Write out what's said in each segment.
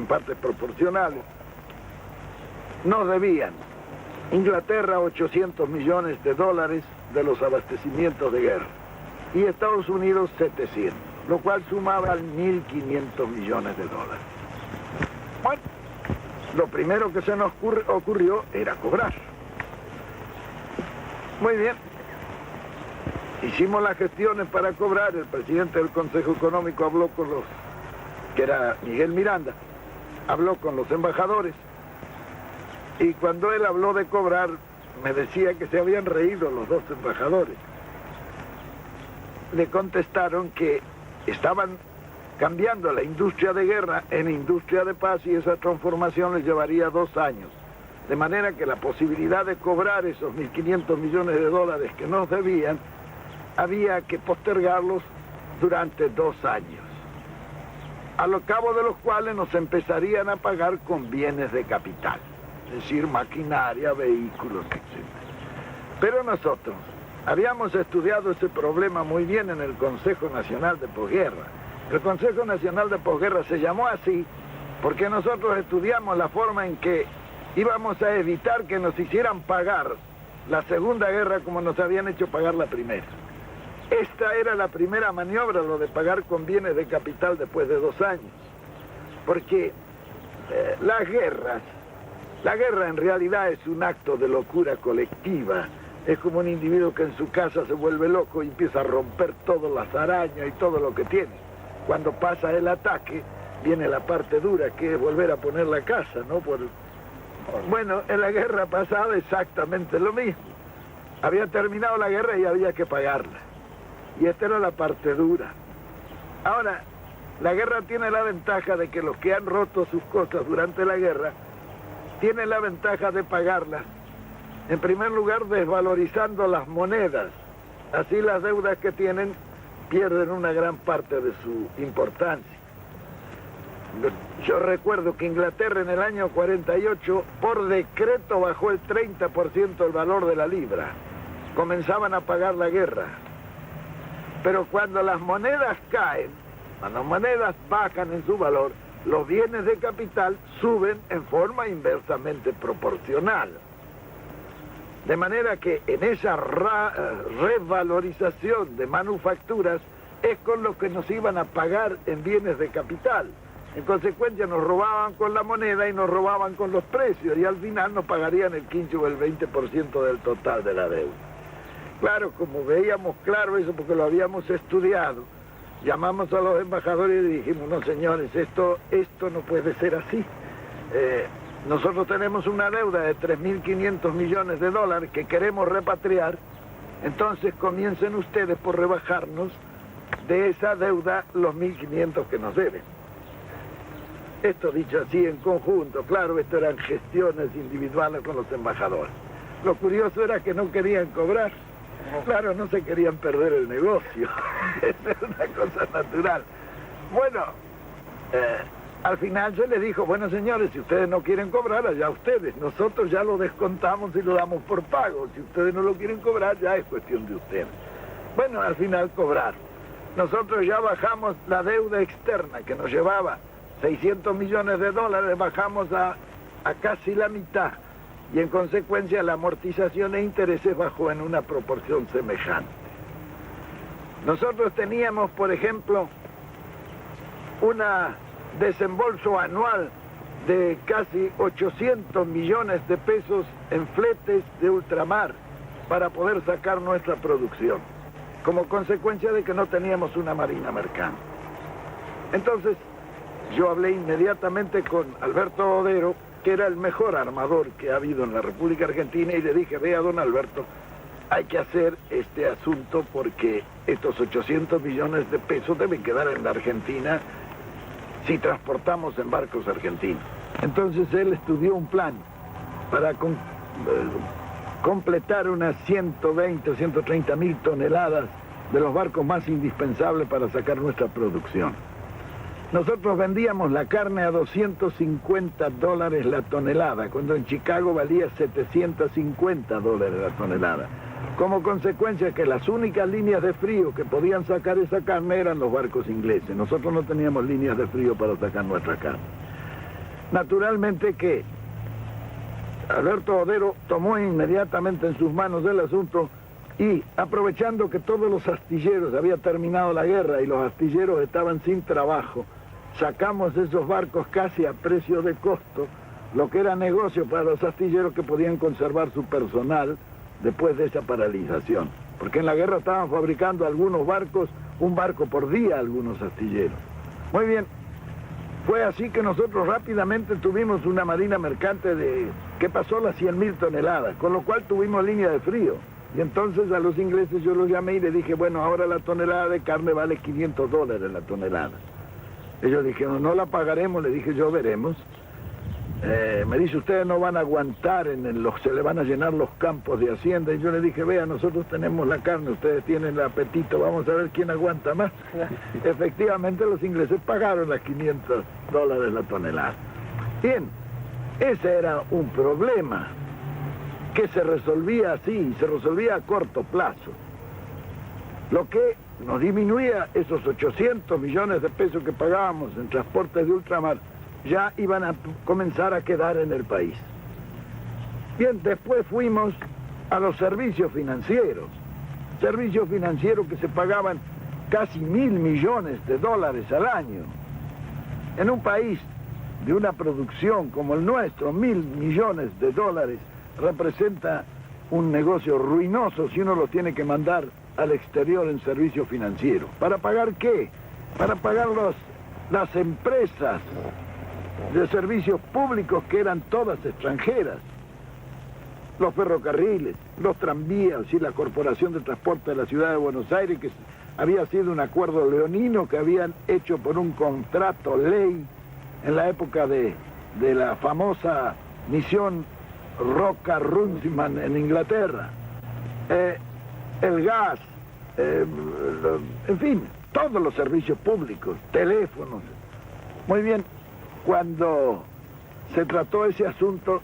en partes proporcionales, nos debían Inglaterra 800 millones de dólares de los abastecimientos de guerra y Estados Unidos 700, lo cual sumaba 1.500 millones de dólares. Bueno, lo primero que se nos ocurrió era cobrar. Muy bien. Hicimos las gestiones para cobrar. El presidente del Consejo Económico habló con que era Miguel Miranda, habló con los embajadores. Y cuando él habló de cobrar, me decía que se habían reído los dos embajadores. Le contestaron que estaban cambiando la industria de guerra en industria de paz y esa transformación les llevaría 2 años. De manera que la posibilidad de cobrar esos 1.500 millones de dólares que nos debían, había que postergarlos durante 2 años. A lo cabo de los cuales nos empezarían a pagar con bienes de capital. Es decir, maquinaria, vehículos, etc. Pero nosotros habíamos estudiado ese problema muy bien en el Consejo Nacional de Posguerra. El Consejo Nacional de Posguerra se llamó así porque nosotros estudiamos la forma en que íbamos a evitar que nos hicieran pagar la Segunda Guerra como nos habían hecho pagar la primera. Esta era la primera maniobra, lo de pagar con bienes de capital después de 2 años. Porque la guerra en realidad es un acto de locura colectiva. Es como un individuo que en su casa se vuelve loco y empieza a romper todas las arañas y todo lo que tiene. Cuando pasa el ataque, viene la parte dura, que es volver a poner la casa, ¿no? Bueno, en la guerra pasada exactamente lo mismo. Había terminado la guerra y había que pagarla. Y esta era la parte dura. Ahora, la guerra tiene la ventaja de que los que han roto sus cosas durante la guerra tienen la ventaja de pagarlas. En primer lugar, desvalorizando las monedas. Así las deudas que tienen pierden una gran parte de su importancia. Yo recuerdo que Inglaterra en el año 48, por decreto, bajó el 30% el valor de la libra. Comenzaban a pagar la guerra. Pero cuando las monedas caen, cuando las monedas bajan en su valor, los bienes de capital suben en forma inversamente proporcional. De manera que en esa revalorización de manufacturas es con lo que nos iban a pagar en bienes de capital. En consecuencia nos robaban con la moneda y nos robaban con los precios y al final nos pagarían el 15 o el 20% del total de la deuda. Claro, como veíamos claro eso porque lo habíamos estudiado, llamamos a los embajadores y dijimos, no señores, esto no puede ser así. Nosotros tenemos una deuda de 3.500 millones de dólares que queremos repatriar, entonces comiencen ustedes por rebajarnos de esa deuda los 1.500 que nos deben. Esto dicho así en conjunto, claro, esto eran gestiones individuales con los embajadores. Lo curioso era que no querían cobrar. Claro, no se querían perder el negocio. Esa es una cosa natural. Bueno, al final se les dijo, bueno señores, si ustedes no quieren cobrar, allá ustedes. Nosotros ya lo descontamos y lo damos por pago. Si ustedes no lo quieren cobrar, ya es cuestión de ustedes. Bueno, al final cobraron. Nosotros ya bajamos la deuda externa que nos llevaba 600 millones de dólares, bajamos a casi la mitad. Y en consecuencia la amortización e intereses bajó en una proporción semejante. Nosotros teníamos, por ejemplo, un desembolso anual de casi 800 millones de pesos en fletes de ultramar para poder sacar nuestra producción, como consecuencia de que no teníamos una marina mercante. Entonces, yo hablé inmediatamente con Alberto Odero, que era el mejor armador que ha habido en la República Argentina, y le dije, vea don Alberto, hay que hacer este asunto porque estos 800 millones de pesos deben quedar en la Argentina si transportamos en barcos argentinos. Entonces él estudió un plan para completar unas 120 o 130 mil toneladas de los barcos más indispensables para sacar nuestra producción. Nosotros vendíamos la carne a $250 la tonelada, cuando en Chicago valía $750 la tonelada. Como consecuencia que las únicas líneas de frío que podían sacar esa carne eran los barcos ingleses. Nosotros no teníamos líneas de frío para sacar nuestra carne. Naturalmente que Alberto Odero tomó inmediatamente en sus manos el asunto y, aprovechando que todos los astilleros había terminado la guerra y los astilleros estaban sin trabajo, sacamos esos barcos casi a precio de costo, lo que era negocio para los astilleros que podían conservar su personal después de esa paralización. Porque en la guerra estaban fabricando algunos barcos, un barco por día algunos astilleros. Muy bien, fue así que nosotros rápidamente tuvimos una marina mercante que pasó las 100.000 toneladas, con lo cual tuvimos línea de frío. Y entonces a los ingleses yo los llamé y les dije, bueno, ahora la tonelada de carne vale $500 la tonelada. Ellos dijeron, no la pagaremos, le dije, yo veremos. Me dice, ustedes no van a aguantar, se le van a llenar los campos de hacienda. Y yo le dije, vea, nosotros tenemos la carne, ustedes tienen el apetito, vamos a ver quién aguanta más. Efectivamente, los ingleses pagaron las $500 la tonelada. Bien, ese era un problema que se resolvía así, se resolvía a corto plazo. Lo que nos disminuía esos 800 millones de pesos que pagábamos en transportes de ultramar, ya iban a comenzar a quedar en el país. Bien, después fuimos a los servicios financieros que se pagaban casi $1.000 millones al año. En un país de una producción como el nuestro, $1.000 millones representa un negocio ruinoso si uno lo tiene que mandar al exterior en servicios financieros. ¿Para pagar qué? Para pagar las empresas de servicios públicos que eran todas extranjeras, los ferrocarriles, los tranvías y la Corporación de Transporte de la Ciudad de Buenos Aires, que había sido un acuerdo leonino que habían hecho por un contrato ley en la época de la famosa misión Roca-Runciman en Inglaterra, el gas, en fin, todos los servicios públicos, teléfonos. Muy bien. Cuando se trató ese asunto,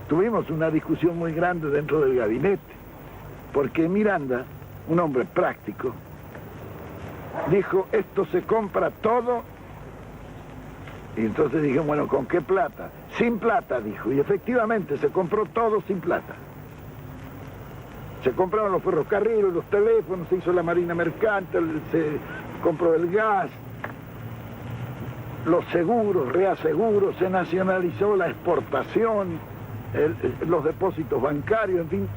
tuvimos una discusión muy grande dentro del gabinete, porque Miranda, un hombre práctico, dijo, esto se compra todo, y entonces dije, bueno, ¿con qué plata? Sin plata, dijo, y efectivamente se compró todo sin plata. Se compraron los ferrocarriles, los teléfonos, se hizo la marina mercante, se compró el gas, los seguros, reaseguros, se nacionalizó la exportación, los depósitos bancarios, en fin.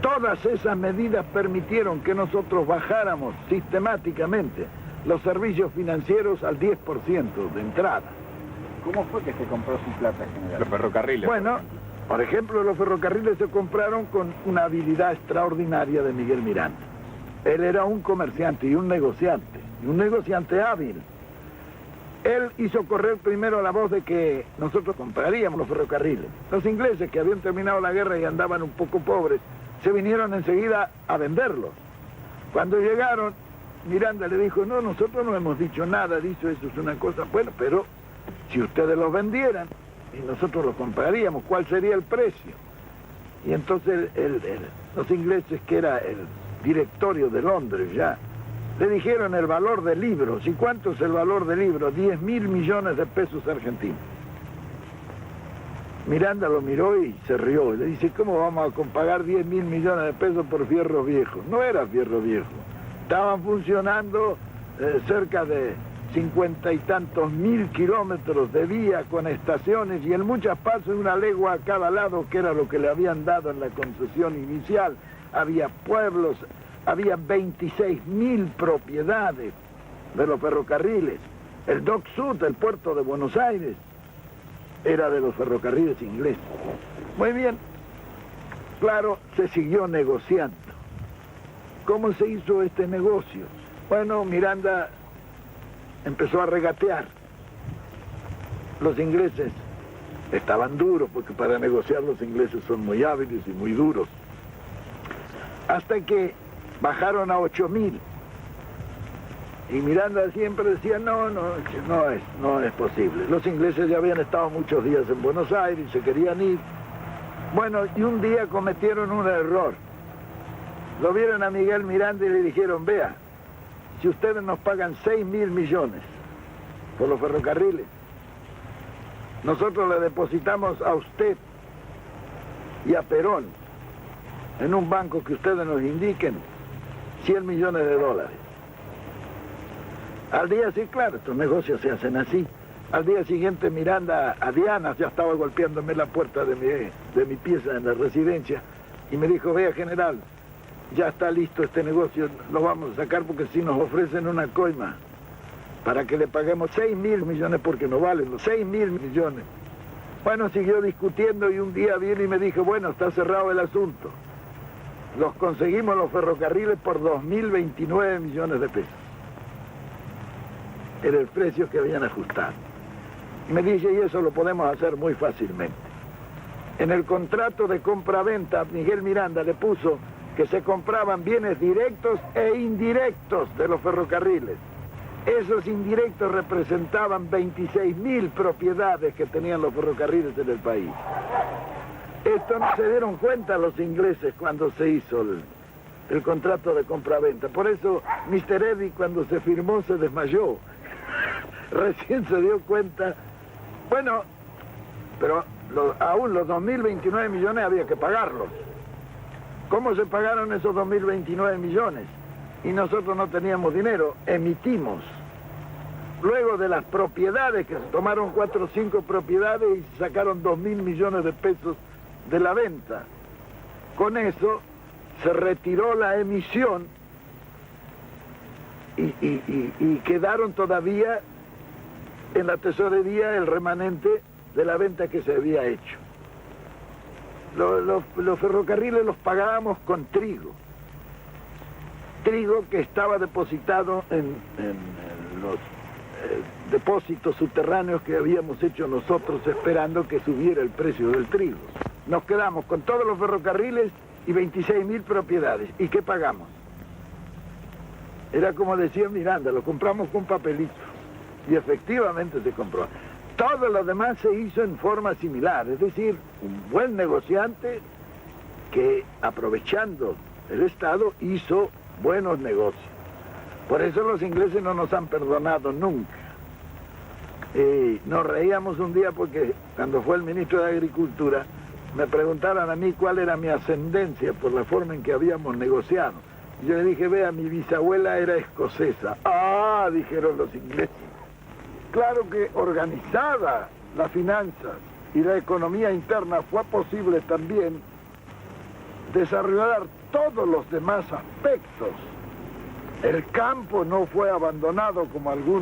Todas esas medidas permitieron que nosotros bajáramos sistemáticamente los servicios financieros al 10% de entrada. ¿Cómo fue que se compró sin plata, general? Los ferrocarriles. Bueno, por ejemplo, los ferrocarriles se compraron con una habilidad extraordinaria de Miguel Miranda. Él era un comerciante y un negociante hábil. Él hizo correr primero la voz de que nosotros compraríamos los ferrocarriles. Los ingleses, que habían terminado la guerra y andaban un poco pobres, se vinieron enseguida a venderlos. Cuando llegaron, Miranda le dijo, no, nosotros no hemos dicho nada, dicho eso es una cosa, bueno, pero si ustedes los vendieran y nosotros los compraríamos, ¿cuál sería el precio? Y entonces los ingleses, que era el directorio de Londres ya, le dijeron el valor del libro. ¿Y cuánto es el valor del libro? 10.000 millones de pesos argentinos. Miranda lo miró y se rió. Le dice, ¿cómo vamos a pagar 10.000 millones de pesos por fierros viejos? No era fierro viejo. Estaban funcionando cerca de 50 y tantos mil kilómetros de vía con estaciones y en muchas partes una legua a cada lado, que era lo que le habían dado en la concesión inicial. Había pueblos. Había 26.000 propiedades de los ferrocarriles. El Dock Sud, el puerto de Buenos Aires, era de los ferrocarriles ingleses. Muy bien, claro, se siguió negociando. ¿Cómo se hizo este negocio? Bueno, Miranda empezó a regatear. Los ingleses estaban duros, porque para negociar los ingleses son muy hábiles y muy duros. Hasta que bajaron a 8.000. Y Miranda siempre decía, no es posible. Los ingleses ya habían estado muchos días en Buenos Aires, se querían ir. Bueno, y un día cometieron un error. Lo vieron a Miguel Miranda y le dijeron, vea, si ustedes nos pagan 6.000 millones por los ferrocarriles, nosotros le depositamos a usted y a Perón en un banco que ustedes nos indiquen 100 millones de dólares. Al día sí, claro, estos negocios se hacen así. Al día siguiente Miranda a Diana ya estaba golpeándome la puerta de mi pieza en la residencia y me dijo, vea general, ya está listo este negocio, lo vamos a sacar porque si nos ofrecen una coima para que le paguemos 6.000 millones porque no valen los 6.000 millones. Bueno, siguió discutiendo y un día vino y me dijo, bueno, está cerrado el asunto. Los conseguimos los ferrocarriles por 2.029 millones de pesos. Era el precio que habían ajustado. Me dice, y eso lo podemos hacer muy fácilmente. En el contrato de compra-venta, Miguel Miranda le puso que se compraban bienes directos e indirectos de los ferrocarriles. Esos indirectos representaban 26.000 propiedades que tenían los ferrocarriles en el país. Esto no se dieron cuenta los ingleses cuando se hizo el contrato de compra-venta. Por eso Mr. Eddy cuando se firmó se desmayó. Recién se dio cuenta. Bueno, pero aún los 2.029 millones había que pagarlos. ¿Cómo se pagaron esos 2.029 millones? Y nosotros no teníamos dinero, emitimos. Luego de las propiedades, que se tomaron 4 o 5 propiedades y sacaron 2.000 millones de pesos de la venta. Con eso se retiró la emisión y quedaron todavía en la tesorería el remanente de la venta que se había hecho. Los ferrocarriles los pagábamos con trigo que estaba depositado en los depósitos subterráneos que habíamos hecho nosotros esperando que subiera el precio del trigo. Nos quedamos con todos los ferrocarriles y 26.000 propiedades. ¿Y qué pagamos? Era como decía Miranda, lo compramos con papelito. Y efectivamente se compró. Todo lo demás se hizo en forma similar, es decir, un buen negociante que, aprovechando el Estado, hizo buenos negocios. Por eso los ingleses no nos han perdonado nunca. Nos reíamos un día porque cuando fue el ministro de Agricultura me preguntaron a mí cuál era mi ascendencia por la forma en que habíamos negociado. Y yo le dije, vea, mi bisabuela era escocesa. Ah, dijeron los ingleses. Claro que organizada la finanza y la economía interna fue posible también desarrollar todos los demás aspectos. El campo no fue abandonado como algunos